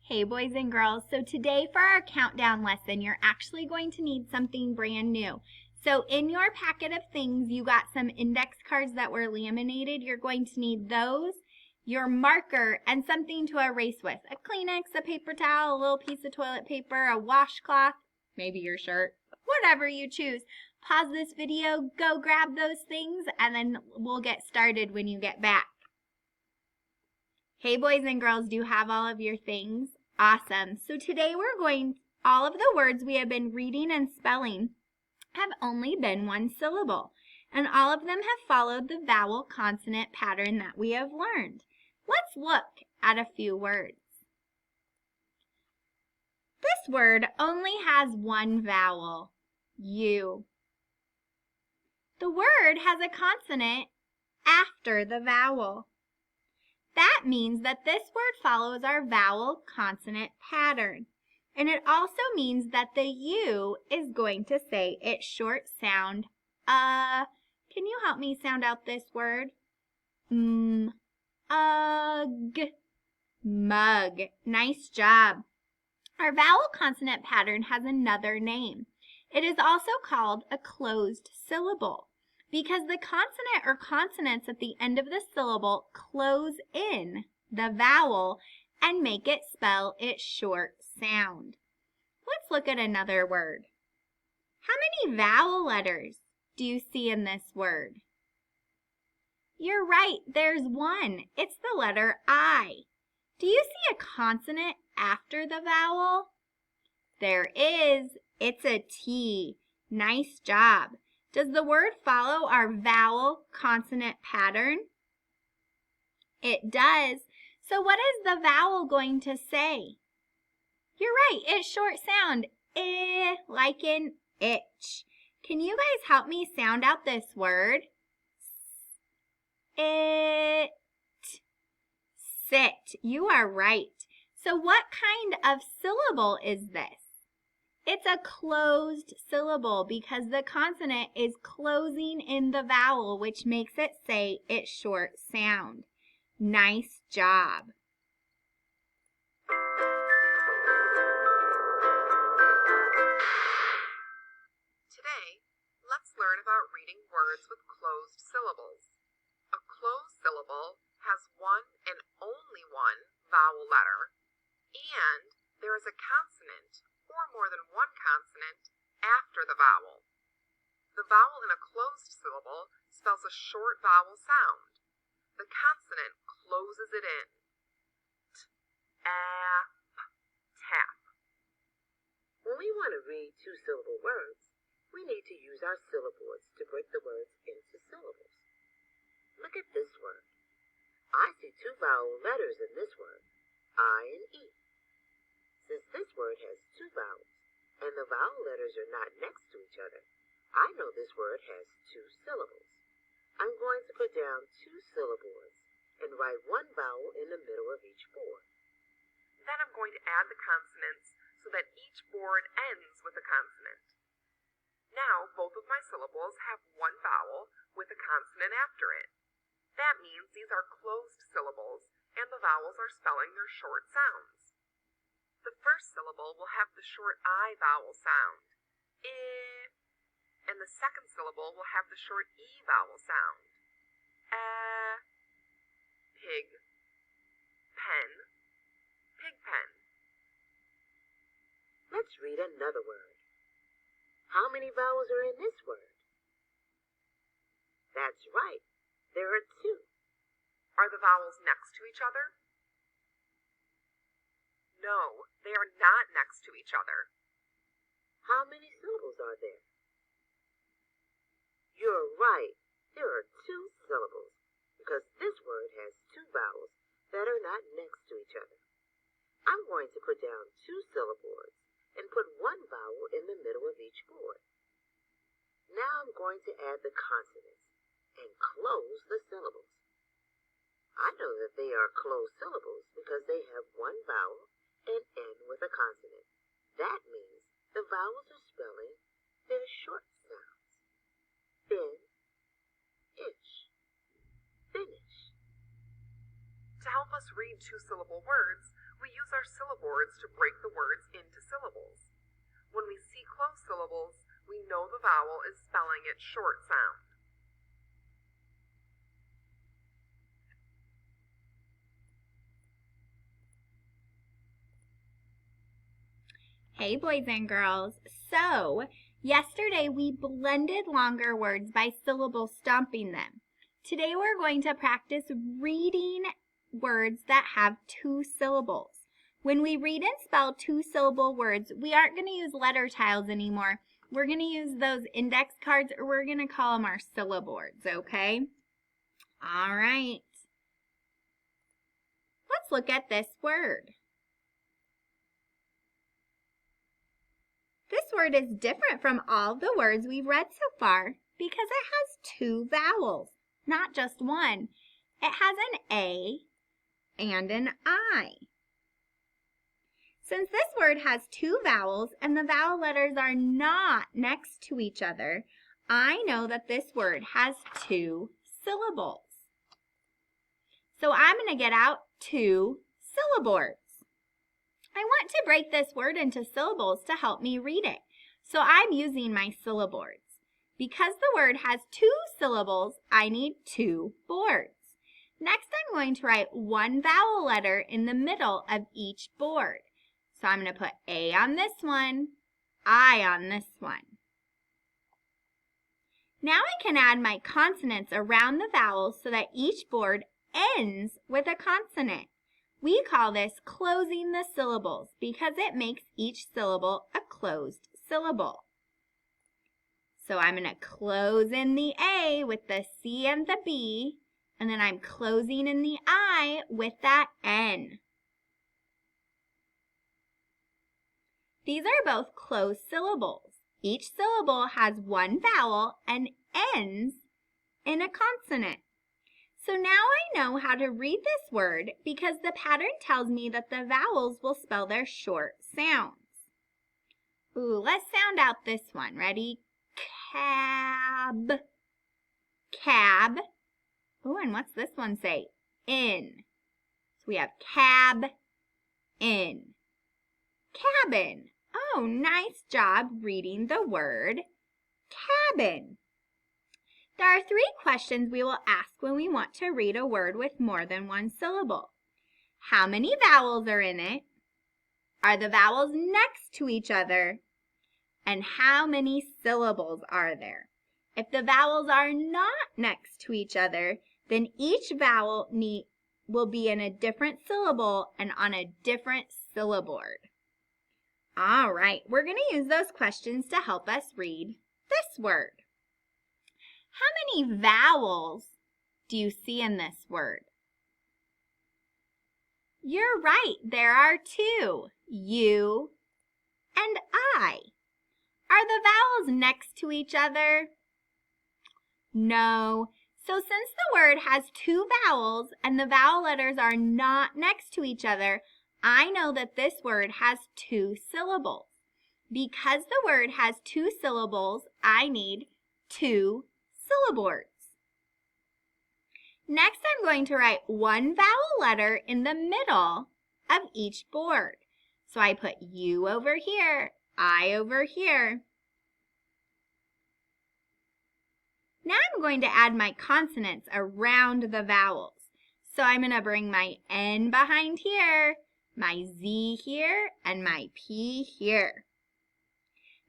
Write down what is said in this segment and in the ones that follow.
Hey boys and girls, so today for our countdown lesson, you're actually going to need something brand new. So in your packet of things, you got some index cards that were laminated. You're going to need those, your marker, and something to erase with. A Kleenex, a paper towel, a little piece of toilet paper, a washcloth, maybe your shirt, whatever you choose. Pause this video, go grab those things, and then we'll get started when you get back. Hey boys and girls, do you have all of your things? Awesome. So today all of the words we have been reading and spelling have only been one syllable, and all of them have followed the vowel consonant pattern that we have learned. Let's look at a few words. This word only has one vowel, U. The word has a consonant after the vowel. That means that this word follows our vowel consonant pattern. And it also means that the U is going to say its short sound, Can you help me sound out this word? Ugh. Mug. Nice job. Our vowel consonant pattern has another name. It is also called a closed syllable, because the consonant or consonants at the end of the syllable close in the vowel and make it spell its short sound. Let's look at another word. How many vowel letters do you see in this word? You're right, there's one. It's the letter I. Do you see a consonant after the vowel? There is. It's a T. Nice job. Does the word follow our vowel consonant pattern? It does. So what is the vowel going to say? You're right, it's short sound. Like in itch. Can you guys help me sound out this word? It. Sit. You are right. So what kind of syllable is this? It's a closed syllable because the consonant is closing in the vowel, which makes it say its short sound. Nice job. Today, let's learn about reading words with closed syllables. A closed syllable has one and only one vowel letter, and there is a consonant or more than one consonant after the vowel. The vowel in a closed syllable spells a short vowel sound. The consonant closes it in. Tap. When we want to read two-syllable words, we need to use our syllaboards to break the words into syllables. Look at this word. I see two vowel letters in this word, I and E. Since this word has two vowels, and the vowel letters are not next to each other, I know this word has two syllables. I'm going to put down two syllaboards and write one vowel in the middle of each board. Then I'm going to add the consonants so that each board ends with a consonant. Now both of my syllables have one vowel with a consonant after it. That means these are closed syllables and the vowels are spelling their short sounds. The first syllable will have the short I vowel sound, I, and the second syllable will have the short E vowel sound, pig, pen, pig pen. Let's read another word. How many vowels are in this word? That's right, there are two. Are the vowels next to each other? No, they are not next to each other. How many syllables are there? You're right, there are two syllables, because this word has two vowels that are not next to each other. I'm going to put down two syllaboards and put one vowel in the middle of each board. Now I'm going to add the consonants and close the syllables. I know that they are closed syllables because they have one vowel and end with a consonant. That means the vowels are spelling their short sounds. Fin, itch, finish. To help us read two-syllable words, We use our syllaboards to break the words into syllables. When we see closed syllables, we know the vowel is spelling its short sound. Hey boys and girls, so yesterday we blended longer words by syllable stomping them. Today we're going to practice reading words that have 2 syllables. When we read and spell 2-syllable words, we aren't going to use letter tiles anymore. We're going to use those index cards, or we're going to call them our syllaboards, okay? All right. Let's look at this word. This word is different from all the words we've read so far because it has 2 vowels, not just one. It has an A and an I. Since this word has 2 vowels and the vowel letters are not next to each other, I know that this word has 2 syllables. So I'm going to get out 2 syllaboards. I want to break this word into syllables to help me read it. So I'm using my syllaboards. Because the word has 2 syllables, I need 2 boards. Next, I'm going to write 1 vowel letter in the middle of each board. So I'm going to put A on this one, I on this one. Now I can add my consonants around the vowels so that each board ends with a consonant. We call this closing the syllables because it makes each syllable a closed syllable. So I'm going to close in the A with the C and the B, and then I'm closing in the I with that N. These are both closed syllables. Each syllable has 1 vowel and ends in a consonant. So now I know how to read this word because the pattern tells me that the vowels will spell their short sounds. Ooh, let's sound out this one. Ready? Cab. Cab. Ooh, and what's this one say? In. So we have cab, in. Cabin. Oh, nice job reading the word cabin. There are 3 questions we will ask when we want to read a word with more than 1 syllable. How many vowels are in it? Are the vowels next to each other? And how many syllables are there? If the vowels are not next to each other, then each vowel will be in a different syllable and on a different syllaboard. All right, we're going to use those questions to help us read this word. How many vowels do you see in this word? You're right, there are 2, U and I. Are the vowels next to each other? No. So since the word has 2 vowels and the vowel letters are not next to each other, I know that this word has 2 syllables. Because the word has 2 syllables, I need 2 syllaboards. Next, I'm going to write 1 vowel letter in the middle of each board. So I put U over here, I over here. Now I'm going to add my consonants around the vowels. So I'm going to bring my N behind here, my Z here, and my P here.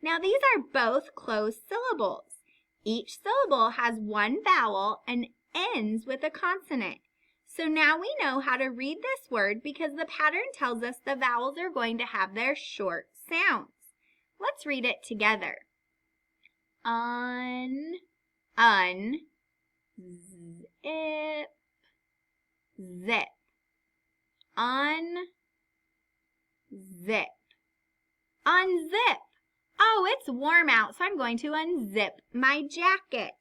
Now these are both closed syllables. Each syllable has 1 vowel and ends with a consonant. So now we know how to read this word because the pattern tells us the vowels are going to have their short sounds. Let's read it together. Un, zip, zip. Unzip. Unzip. Oh, it's warm out, so I'm going to unzip my jacket.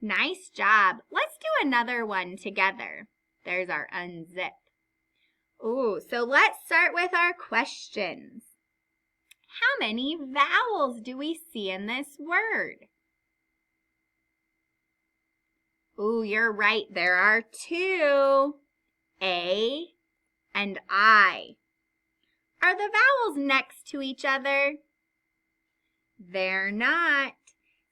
Nice job. Let's do another one together. There's our unzip. Ooh, so let's start with our questions. How many vowels do we see in this word? Ooh, you're right. There are 2. A and I. Are the vowels next to each other? They're not.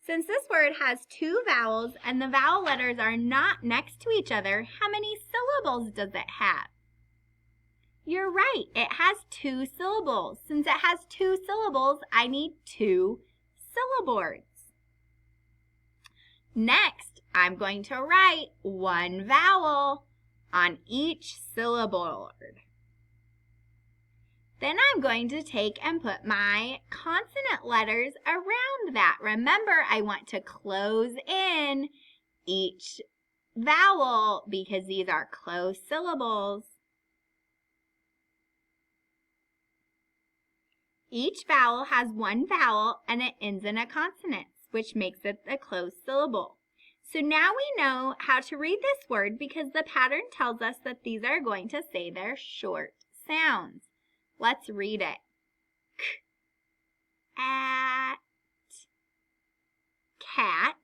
Since this word has two vowels and the vowel letters are not next to each other, how many syllables does it have? You're right, it has two syllables. Since it has two syllables, I need two syllables. Next, I'm going to write one vowel on each syllable. Then I'm going to take and put my consonant letters around that. Remember, I want to close in each vowel because these are closed syllables. Each vowel has one vowel and it ends in a consonant, which makes it a closed syllable. So now we know how to read this word because the pattern tells us that these are going to say their short sounds. Let's read it. K, at, cat,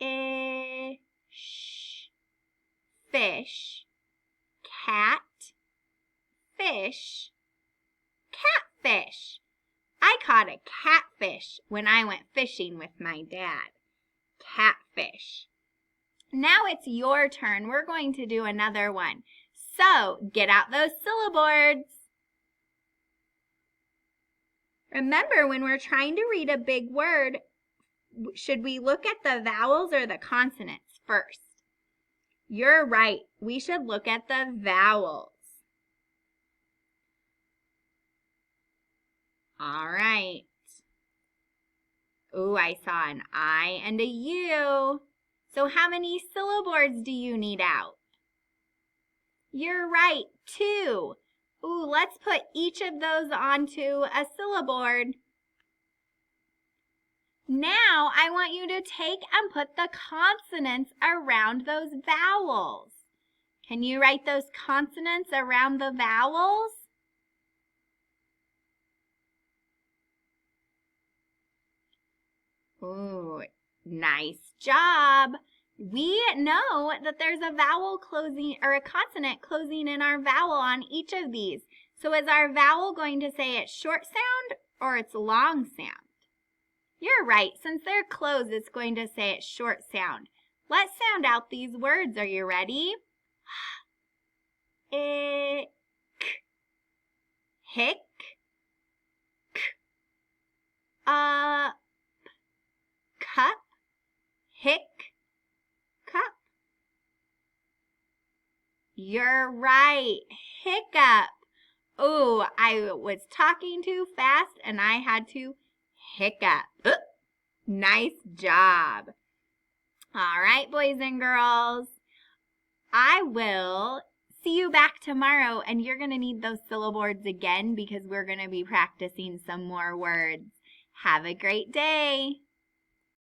ish, fish, cat, fish, catfish. I caught a catfish when I went fishing with my dad. Catfish. Now it's your turn. We're going to do another one. So, get out those syllaboards. Remember, when we're trying to read a big word, should we look at the vowels or the consonants first? You're right. We should look at the vowels. All right. Ooh, I saw an I and a U. So how many syllaboards do you need out? You're right, 2. Ooh, let's put each of those onto a syllaboard. Now I want you to take and put the consonants around those vowels. Can you write those consonants around the vowels? Ooh, nice job. We know that there's a vowel closing or a consonant closing in our vowel on each of these. So is our vowel going to say its short sound or its long sound? You're right. Since they're closed, it's going to say its short sound. Let's sound out these words. Are you ready? Ick, hick, k, up, cup, hick, cup. You're right. Hiccup. Oh, I was talking too fast and I had to hiccup. Nice job. All right, boys and girls. I will see you back tomorrow and you're going to need those syllaboards again because we're going to be practicing some more words. Have a great day.